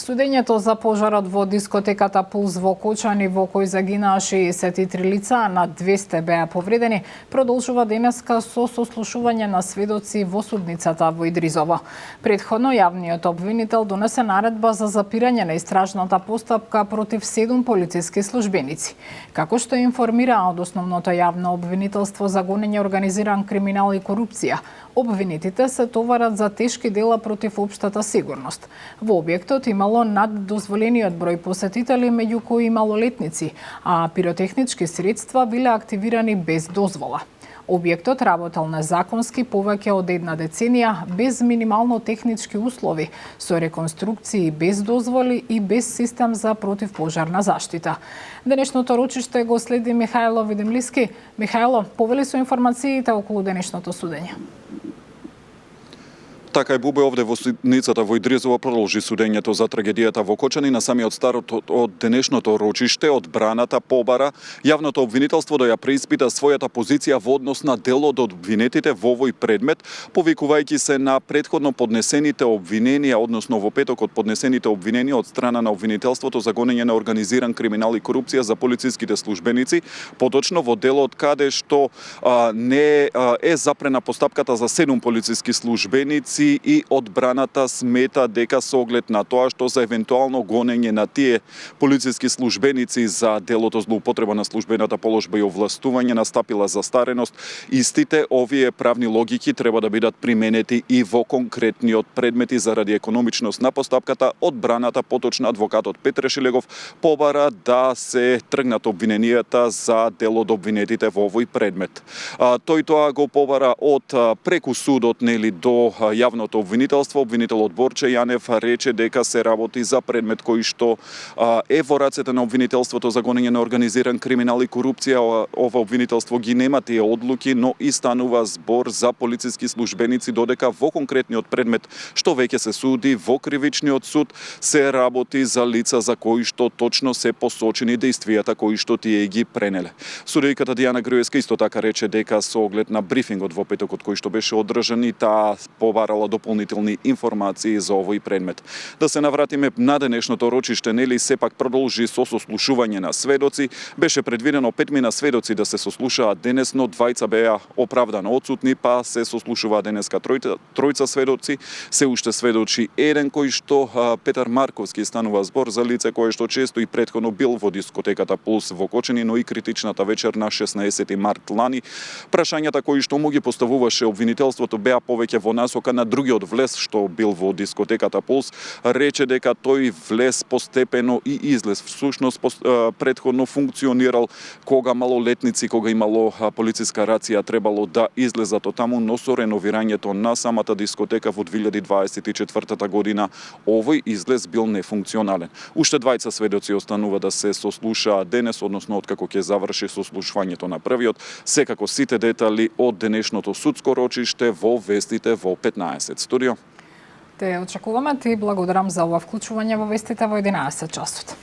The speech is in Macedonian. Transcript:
Судењето за пожарот во дискотеката Пулс во Кочани, во кој загинаа 63 лица, на 200 беа повредени, продолжува денеска со сослушување на сведоци во судницата во Идризово. Претходно јавниот обвинител донесе наредба за запирање на истражната постапка против 7 полициски службеници. Како што информираа од основното јавно обвинителство за гонење организиран криминал и корупција, обвинетите се товарат за тешки дела против општата сигурност. Во објектот имало над дозволениот број посетители, меѓу кои малолетници, а пиротехнички средства биле активирани без дозвола. Објектот работел незаконски повеќе од една деценија, без минимално технички услови, со реконструкции без дозволи и без систем за противпожарна заштита. Денешното рочиште го следи Михајло Видемлиски. Михајло, повели со информациите околу денешното судење. Така е, Бубе, овде во судницата во Идризово продолжи судењето за трагедијата во Кочани. На самиот старт од денешното рочиште одбраната побара јавното обвинителство да ја преиспита својата позиција во однос на дел од обвинетите во овој предмет, повикувајќи се на претходно поднесените обвиненија, односно во петокот поднесените обвиненија од страна на обвинителството за гонење на организиран криминал и корупција за полициските службеници, поточно во делот каде што не е запрена постапката за 7 полициски службеници и одбраната смета дека со оглед на тоа што за евентуално гонење на тие полициски службеници за делото злоупотреба на службената положба и овластување настапила застареност, истите овие правни логики треба да бидат применети и во конкретниот предмети заради економичност на постапката. Одбраната, поточно адвокатот Петре Шилегов, побара да се тргнат обвиненијата за дел од обвинетите во овој предмет. Тој тоа го побара од преку судот, нели, до јавното обвинителство. Обвинителот Борче Јанев рече дека се работи за предмет кој што е во рацете на обвинителството за гонење на организиран криминал и корупција. Ова обвинителство ги нема тие одлуки, но и станува збор за полициски службеници, додека во конкретниот предмет што веќе се суди во кривичниот суд се работи за лица за кои што точно се посочени дејствијата кои што тие ги пренеле. Судејката Дијана Груевска исто така рече дека со оглед на брифингот во петокот кој што беше одржан и таа побарала дополнителни информации за овој предмет. Да се навратиме на денешното рочиште, нели, сепак продолжи со сослушување на сведоци. Беше предвидено 5 сведоци да се сослушаат денес, но двајца беа оправдано отсутни, па се сослушуваат денеска тројца сведоци. Се уште сведочи еден кој што Петар Марковски станува збор за лице кое што често и претходно бил во дискотеката Пулс во Кочани, но и критичната вечер на 16 март лани. Прашањата кои што му ги поставуваше обвинителството беа повеќе во насока на другиот влез што бил во дискотеката Пулс. Рече дека тој влез постепено и излез. Всушност претходно функционирал кога малолетници, кога имало полициска рација, требало да излезат од таму, но со реновирањето на самата дискотека во 2024 година овој излез бил нефункционален. Уште двајца сведоци останува да се сослушаат денес, односно откако ќе заврши сослушувањето на првиот. Секако сите детали од денешното судско рочиште во вестите во 15 студио. Те очекуваме, ти благодарам за ова вклучување во вестите во 11 часот.